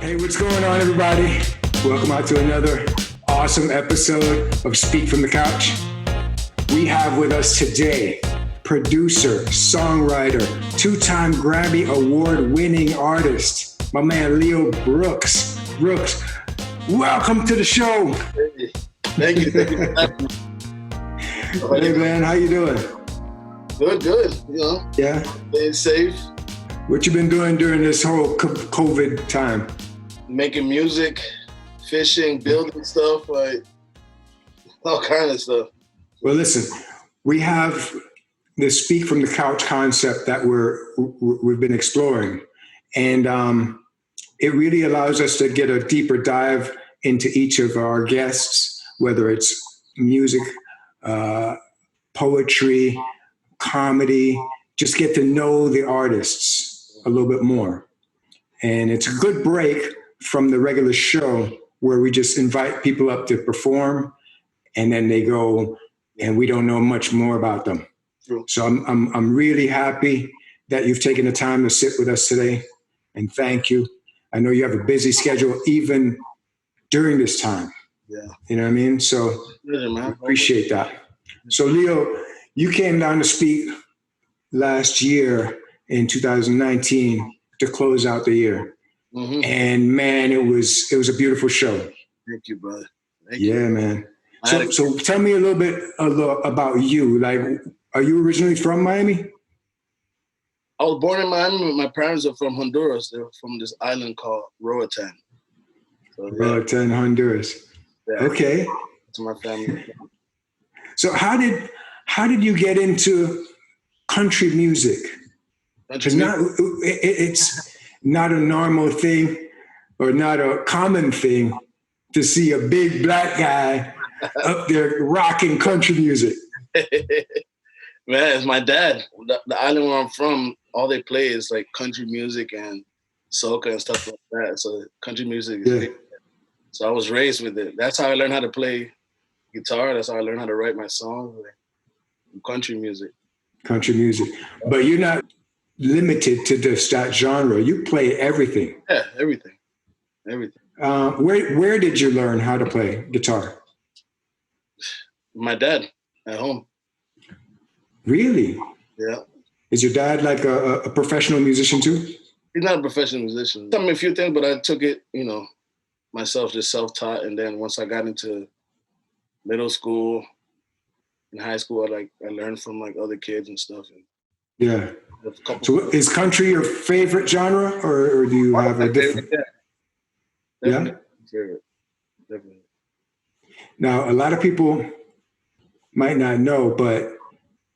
Hey, what's going on, everybody? Welcome out to another awesome episode of Speak from the Couch. We have with us today producer, songwriter, two-time Grammy Award-winning artist, my man Leo Brooks. Brooks, welcome to the show. Hey, thank you. Hey, man, how you doing? Good. You know, yeah, staying safe. What you been doing during this whole COVID time? Making music, fishing, building stuff, like all kind of stuff. Well, listen, we have the Speak from the Couch concept that we've been exploring, and it really allows us to get a deeper dive into each of our guests, whether it's music, poetry, comedy, just get to know the artists a little bit more. And it's a good break from the regular show where we just invite people up to perform and then they go and we don't know much more about them. True. So I'm really happy that you've taken the time to sit with us today, and thank you. I know you have a busy schedule even during this time. Yeah. You know what I mean? So I appreciate that. So Leo, you came down to speak last year in 2019 to close out the year. Mm-hmm. And man, it was a beautiful show. Thank you, brother. Thank you. Man. So tell me a little bit about you. Like, are you originally from Miami? I was born in Miami, but my parents are from Honduras. They're from this island called Roatan. So, Roatan, Honduras. Yeah. Okay. That's my family. So how did you get into country music? It's not a normal thing or not a common thing to see a big black guy up there rocking country music. Man, it's my dad. The island where I'm from, all they play is like country music and soca and stuff like that. So country music is big. So I was raised with it. That's how I learned how to play guitar. That's how I learned how to write my songs. Like, country music. Country music. But you're not limited to just that genre. You play everything. Yeah, everything. Where did you learn how to play guitar? My dad at home. Really? Yeah. Is your dad like a professional musician too? He's not a professional musician. Taught me a few things, but I took it, myself, just self-taught. And then once I got into middle school and high school, I learned from like other kids and stuff. And yeah. So is country your favorite genre, or do you have a different? Yeah. Favorite. Definitely. Now, a lot of people might not know, but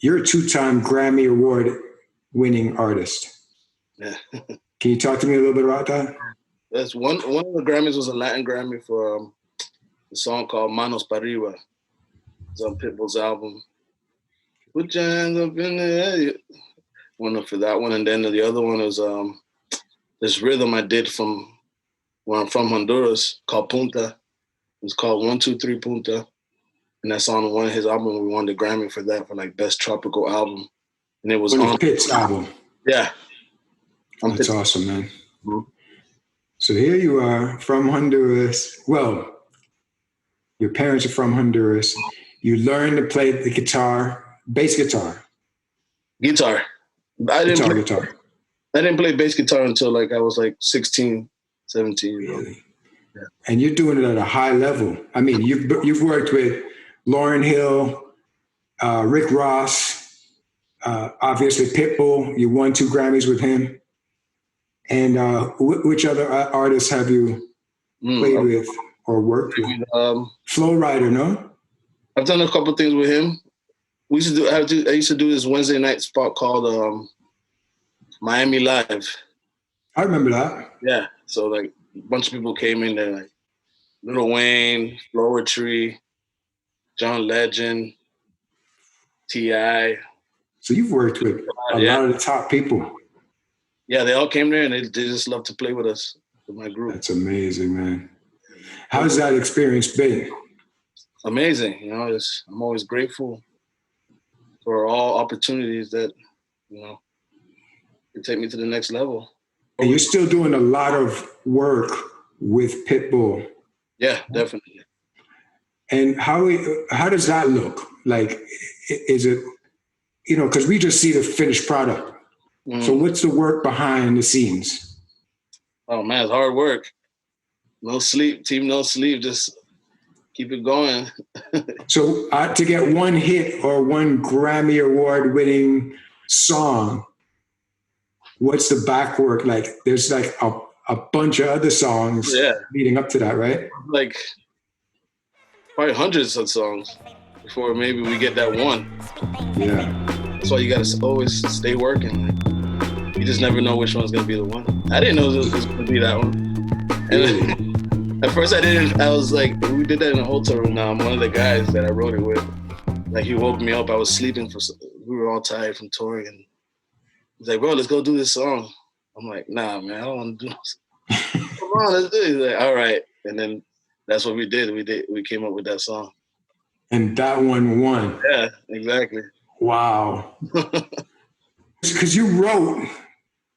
you're a two-time Grammy Award-winning artist. Yeah. Can you talk to me a little bit about that? That's one of the Grammys was a Latin Grammy for a song called Manos Pa' Arriba. It's on Pitbull's album. Put your hands up in the air. One for that one, and then the other one was this rhythm I did from where I'm from, Honduras, called Punta. It's called 1, 2, 3 Punta, and that's on one of his albums. We won the Grammy for that, for like best tropical album, and it was on Pitt's album. Yeah, that's awesome, man. Mm-hmm. So here you are from Honduras. Well, your parents are from Honduras. You learned to play the guitar, bass guitar. Guitar. I didn't play bass guitar until I was 16, 17 years old. Really? Yeah. And you're doing it at a high level. I mean, you've worked with Lauryn Hill, Rick Ross, obviously Pitbull. You won 2 Grammys with him. And which other artists have you played with or worked with? Flowrida, no? I've done a couple things with him. I used to do this Wednesday night spot called Miami Live. I remember that. Yeah. So a bunch of people came in there, like Lil Wayne, Poetry, John Legend, T.I. So you've worked with a lot of the top people. Yeah, they all came there and they just love to play with us, with my group. That's amazing, man. How's that experience been? Amazing. I'm always grateful for all opportunities that, can take me to the next level. And you're still doing a lot of work with Pitbull. Yeah, definitely. And how does that look? Like, is it, because we just see the finished product. So what's the work behind the scenes? Oh man, it's hard work. No sleep, team, no sleep. Just keep it going. So to get one hit or one Grammy Award winning song, what's the back work like? There's like a bunch of other songs leading up to that, right? Like probably hundreds of songs before maybe we get that one. Yeah. That's why you gotta always stay working. Like, you just never know which one's gonna be the one. I didn't know it was gonna be that one. And at first I didn't. I was like, we did that in a hotel room. Now one of the guys that I wrote it with, like he woke me up. I was sleeping we were all tired from touring, and he's like, "Bro, let's go do this song." I'm like, "Nah, man, I don't want to do this." Come on, let's do it. He's like, "All right," and then that's what we did. We came up with that song. And that one won. Yeah, exactly. Wow. Because you wrote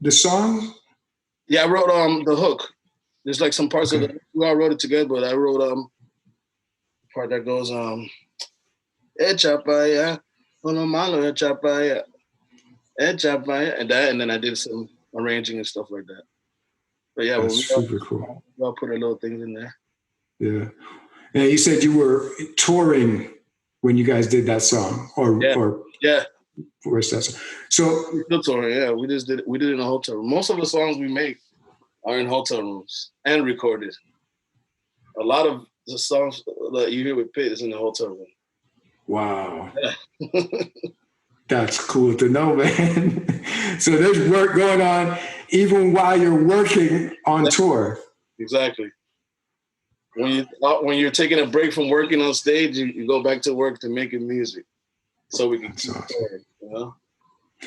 the song? Yeah, I wrote the hook. There's like some parts of it. We all wrote it together, but I wrote the part that goes Echapaya, Onomalo Echapaya, Echapaya, and then I did some arranging and stuff like that. But yeah, that's super cool. We all put our little things in there. Yeah. And you said you were touring when you guys did that song, or where's that song? So still touring, yeah. We did it in a hotel room. Most of the songs we make are in hotel rooms and recorded. A lot of the songs that you hear with Pitt is in the hotel room. Wow. Yeah. That's cool to know, man. So there's work going on even while you're working on tour. Exactly. When you're taking a break from working on stage, you go back to work to making music. So we can keep going, you know?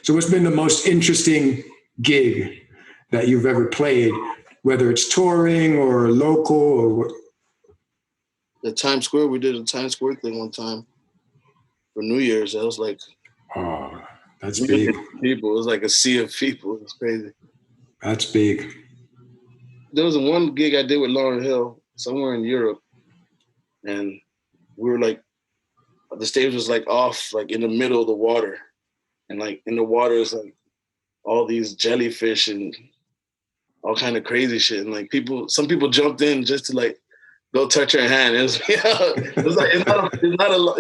So what's been the most interesting gig that you've ever played, whether it's touring or local or what? The Times Square, we did a Times Square thing one time for New Year's. That was like, oh, that's big. People, it was like a sea of people. It was crazy. That's big. There was one gig I did with Lauryn Hill somewhere in Europe, and we were like, the stage was like off, like in the middle of the water, and like in the water is like all these jellyfish and all kind of crazy shit, and like some people jumped in just to like go touch her hand. It was, it's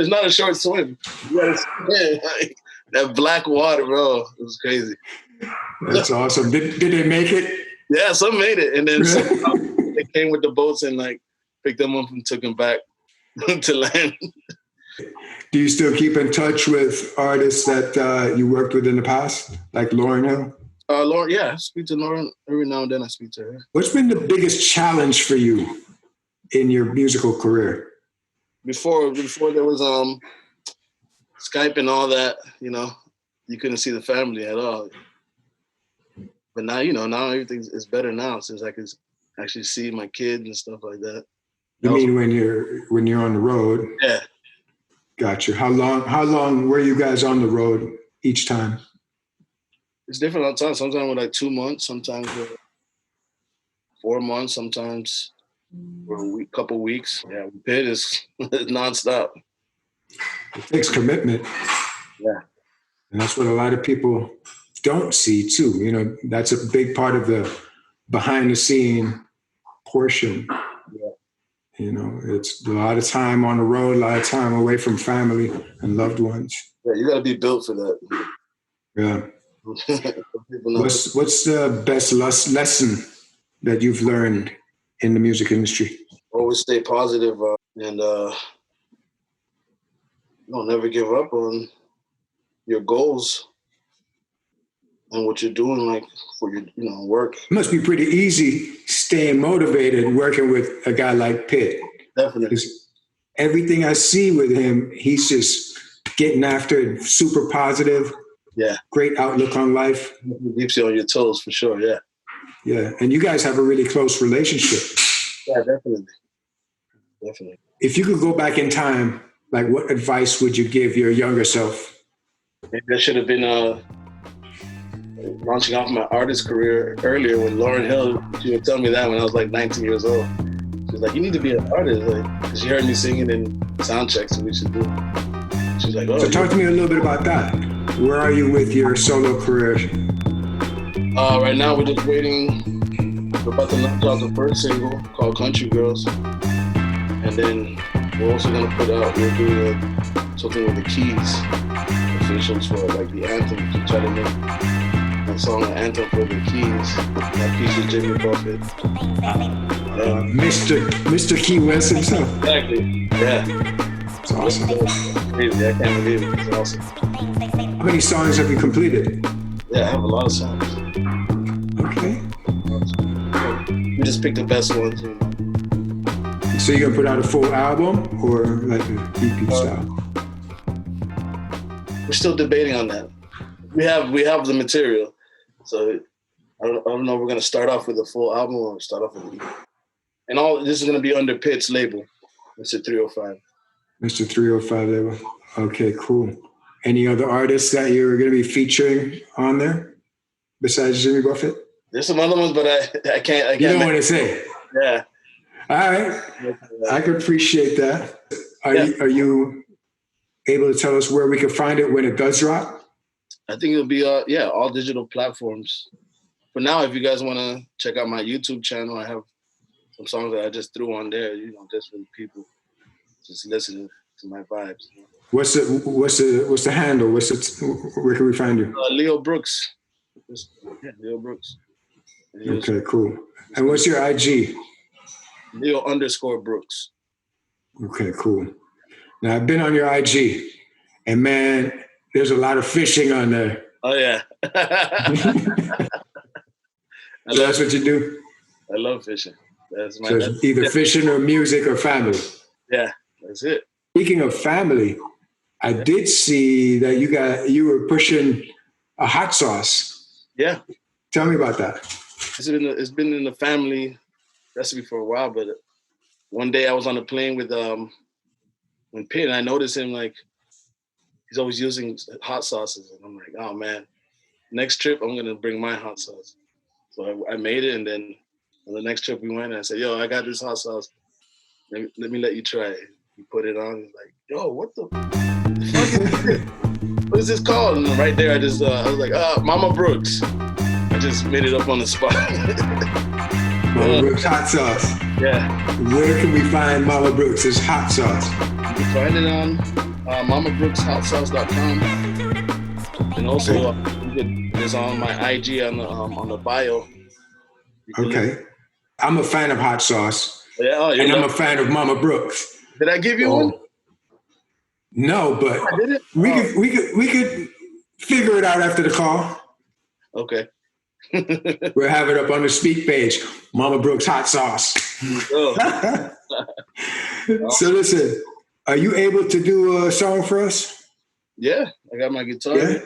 not a short swim. You gotta swim, like, that black water, bro. It was crazy. That's awesome. Did they make it? Yeah, some made it, and then they came with the boats and like picked them up and took them back to land. Do you still keep in touch with artists that you worked with in the past, like Lauryn Hill? Lauryn, yeah, I speak to Lauryn every now and then. I speak to her. What's been the biggest challenge for you in your musical career? Before there was Skype and all that, you couldn't see the family at all. But now, now everything is better now since I can actually see my kids and stuff like that. You mean when you're on the road? Yeah. Gotcha. How long were you guys on the road each time? It's different all the time. Sometimes with like 2 months, sometimes with 4 months, sometimes for a couple weeks. Yeah, Pitt is nonstop. It takes commitment. Yeah. And that's what a lot of people don't see too. That's a big part of the behind the scene portion. Yeah. It's a lot of time on the road, a lot of time away from family and loved ones. Yeah, you got to be built for that. Yeah. What's the best lesson that you've learned in the music industry? Always stay positive and don't never give up on your goals and what you're doing, like for your work. It must be pretty easy staying motivated working with a guy like Pitt. Definitely. Everything I see with him, he's just getting after it, super positive. Yeah. Great outlook on life. It keeps you on your toes for sure, yeah. Yeah. And you guys have a really close relationship. Yeah, definitely. Definitely. If you could go back in time, like what advice would you give your younger self? Maybe I should have been launching off my artist career earlier when Lauryn Hill, she would tell me that when I was like 19 years old. She was like, you need to be an artist. Like, cause she heard me singing in sound checks and we should do. She's like, oh. So talk to me a little bit about that. Where are you with your solo career? Right now we're just waiting. We're about to knock out the first single called Country Girls. And then we're also gonna we'll do something with the keys, officials for like the anthem, to try to make a song, an anthem for the keys. That piece with Jimmy Buffett. Mr. Key West himself. Exactly, yeah. It's awesome. It's crazy, I can't believe it, it's awesome. How many songs have you completed? Yeah, I have a lot of songs. Okay. We just picked the best ones. You know. So you're gonna put out a full album or like an EP style? We're still debating on that. We have the material, so I don't know if we're gonna start off with a full album or start off with an EP. And all this is gonna be under Pitt's label, Mr. 305. Mr. 305 label. Okay, cool. Any other artists that you're gonna be featuring on there besides Jimmy Buffett? There's some other ones, but I can't. You don't want to say. Yeah. All right. I can appreciate that. Are you able to tell us where we can find it when it does drop? I think it'll be all digital platforms. For now, if you guys want to check out my YouTube channel, I have some songs that I just threw on there, just for people just listening to my vibes. What's the handle? Where can we find you? Leo Brooks. Leo Brooks. Okay, cool. And what's your IG? Leo_Brooks. Okay, cool. Now I've been on your IG, and man, there's a lot of fishing on there. Oh yeah. So that's what you do? I love fishing. That's my. So it's either fishing or music or family. Yeah, that's it. Speaking of family, I did see that you were pushing a hot sauce. Yeah. Tell me about that. It's been in the family recipe for a while, but one day I was on a plane with when Pitt, and I noticed him, like, he's always using hot sauces, and I'm like, oh man, next trip I'm gonna bring my hot sauce. So I made it, and then on the next trip we went, and I said, yo, I got this hot sauce. Let me let you try it. He put it on. He's like, yo, what the fuck is this? What is this called? And right there, I was like, Momma Brooks. I just made it up on the spot. Momma Brooks Hot Sauce. Yeah. Where can we find Momma Brooks' hot sauce? You can find it on MommaBrooksHotSauce.com. And also, it's on my IG on the bio. Okay. I'm a fan of hot sauce. Yeah, and I'm a fan of Momma Brooks. Did I give you one? No, but we could figure it out after the call. Okay. We'll have it up on the speak page. Momma Brooks Hot Sauce. Oh. So listen, are you able to do a song for us? Yeah, I got my guitar. Yeah?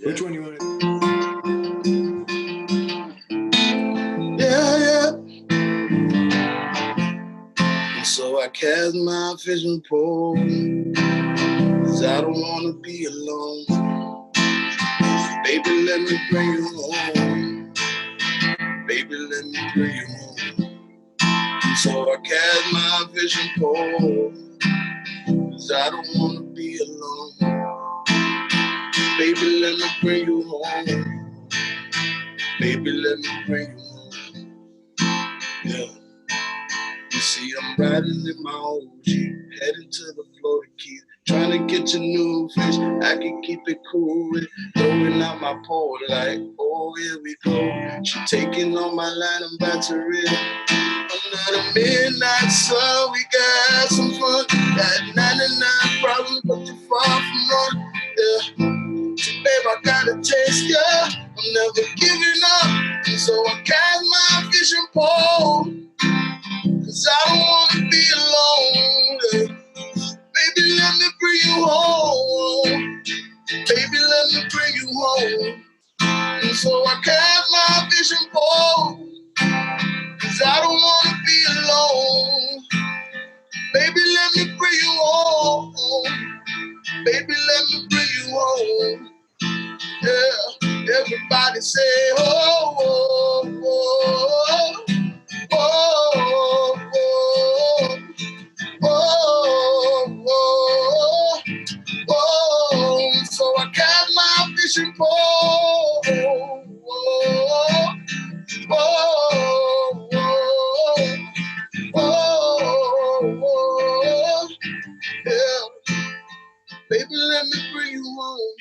Which one you want to do? So I cast my fishing pole, 'cause I don't wanna be alone. Baby, let me bring you home. Baby, let me bring you home. So I cast my fishing pole, 'cause I don't wanna be alone. Baby, let me bring you home. Baby, let me bring you home. Yeah. You see, I'm riding in my old Jeep, heading to the Florida Keys, trying to get your new fish. I can keep it cool with throwing out my pole like, oh, here we go. She taking on my line, I'm about to rip. Under the midnight sun, we got some fun. Got 99 problems, but you're far from one. Yeah. So, babe, I gotta taste ya. I'm never giving up. So I cast my fishing pole, 'cause I don't wanna be alone. Yeah. Baby, let me bring you home. Baby, let me bring you home. And so I cast my fishing pole, 'cause I don't wanna be alone. Baby, let me bring you home. Baby, let me bring you home. Yeah. say, oh, oh, oh, oh, oh, oh, oh, oh. So I got my fishing pole. Oh, oh, oh, oh, oh, oh, yeah. Baby, let me bring you home.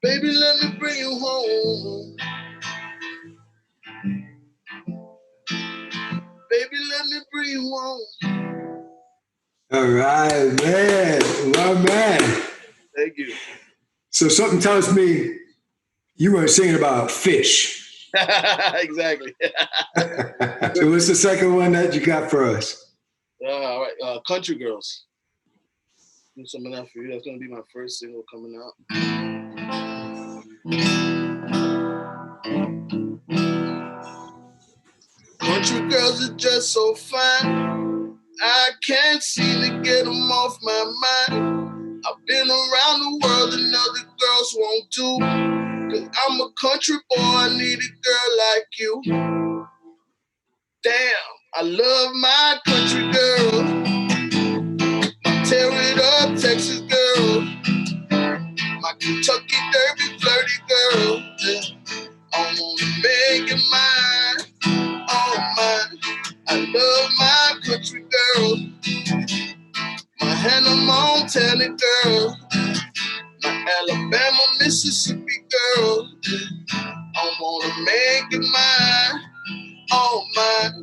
Baby, let me bring you home. Baby, let me bring you home. All right, man. My man. Thank you. So something tells me you were singing about fish. Exactly. So what's the second one that you got for us? All right, Country Girls. Do some of that for you. That's gonna be my first single coming out. Country girls are just so fine. I can't seem to get them off my mind. I've been around the world and other girls won't do. Cause I'm a country boy, I need a girl like you. Damn, I love my country girl. My tear it up Texas girl. My Kentucky Derby flirty girl. Yeah. I wanna make it mine, all mine. I love my country girl. My Hannah Montana girl. My Alabama, Mississippi girl. I wanna make it mine, all mine.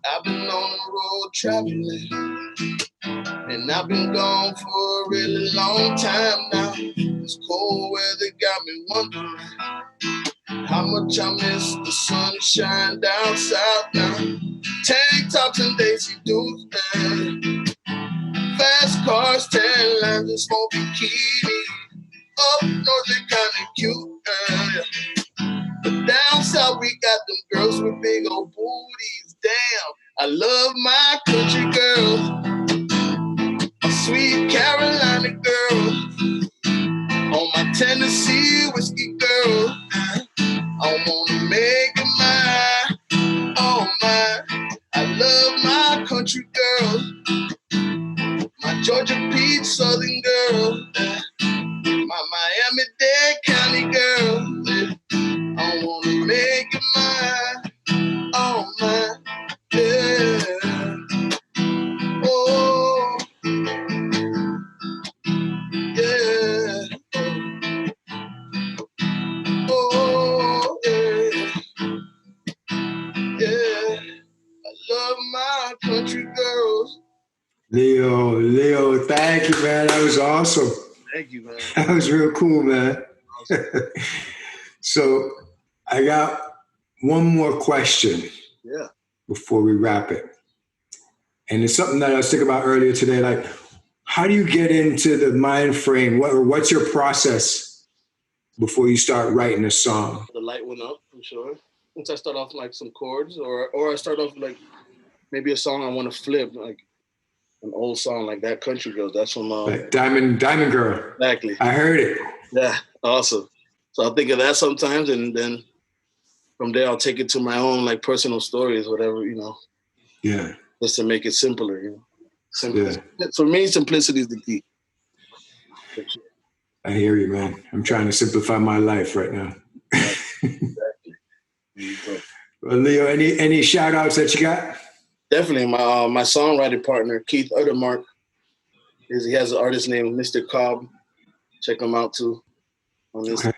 I've been on the road traveling, and I've been gone for a really long time now. This cold weather got me wondering how much I miss the sunshine down south now. Tank tops and Daisy Dukes, fast cars, tan lines, and smoking bikinis. Up north they kinda cute, yeah. But down south we got them girls with big old booties. Damn, I love my country girls, a sweet Carolina girl, on my Tennessee whiskey girl. I wanna make it mine, oh mine. I love my country girl, my Georgia Peach Southern girl, my Miami-Dade County girl. I wanna make it mine, oh mine, yeah. Oh, yeah. Oh, yeah. Yeah. I love my country girls. Leo, thank you, man. That was awesome. Thank you, man. That was real cool, man. Awesome. So I got one more question Yeah. before we wrap it. And it's something that I was thinking about earlier today. Like, how do you get into the mind frame? What's your process before you start writing a song? The light went up, for sure. Once I start off like some chords, or I start off like maybe a song I want to flip, like an old song like that, Country Girls. That's from Like Diamond Girl. Exactly. I heard it. Yeah, awesome. So I'll think of that sometimes, and then from there I'll take it to my own like personal stories, whatever, Yeah. just to make it simpler. Simple. Yeah. For me, simplicity is the key. I hear you, man. I'm trying to simplify my life right now. Exactly. Well, Leo, any shout outs that you got? Definitely. My songwriting partner, Keith Uttermark, he has an artist named Mr. Cobb. Check him out too on this. Okay.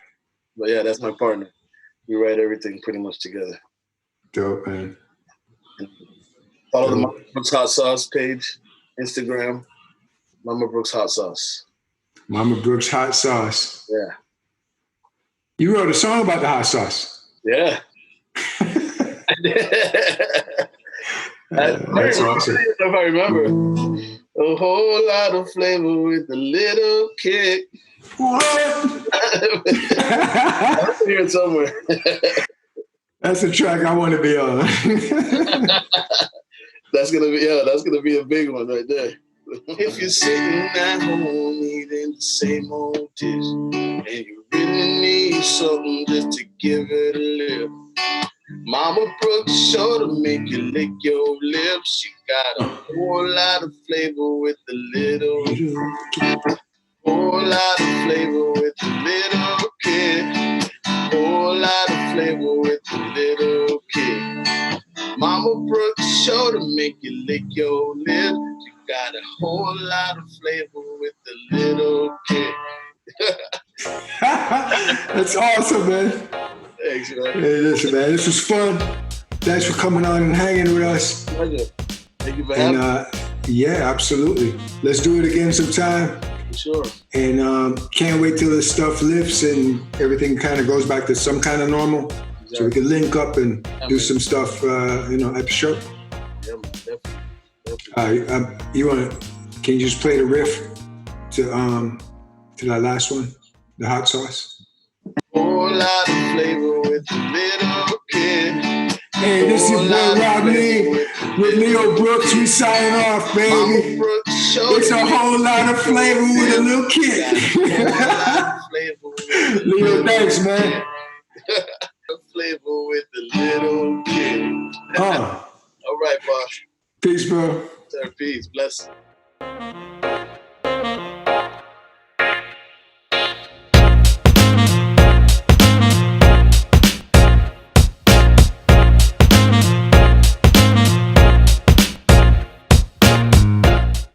But yeah, that's my partner. We write everything pretty much together. Dope, man. Follow the Momma Brooks Hot Sauce page, Instagram, Momma Brooks Hot Sauce. Momma Brooks Hot Sauce. Yeah. You wrote a song about the hot sauce. Yeah. That's awesome. If I remember. A whole lot of flavor with a little kick. What? I'll hear it somewhere. That's a track I want to be on. That's gonna be a big one right there. If you're sitting at home eating the same old dish, and you really need something just to give it a lift, Momma Brooks sure to make you lick your lips. She got a whole lot of flavor with a little, whole lot of flavor with a little kick, whole lot of flavor with a little kick. Momma Brooks sure to make you lick your lips. She got a whole lot of flavor with a little kick. That's awesome, man. Thanks, man. Hey, listen, man, this was fun. Thanks for coming on and hanging with us. Pleasure. Thank you for having me. Yeah, absolutely. Let's do it again sometime. Sure. And can't wait till this stuff lifts and everything kind of goes back to some kind of normal. Exactly. So we can link up and do some stuff, at the show. Yeah, man, definitely. Can you just play the riff to that last one, the hot sauce? Whole lot of flavor with a little kid. Hey, this is your boy Rob Lee with Leo Brooks. We signing off, baby. It's a whole lot of flavor with a little kid. Leo, thanks, man. Flavor with a little kid. All right, boss. Peace, bro. Sir, peace. Bless.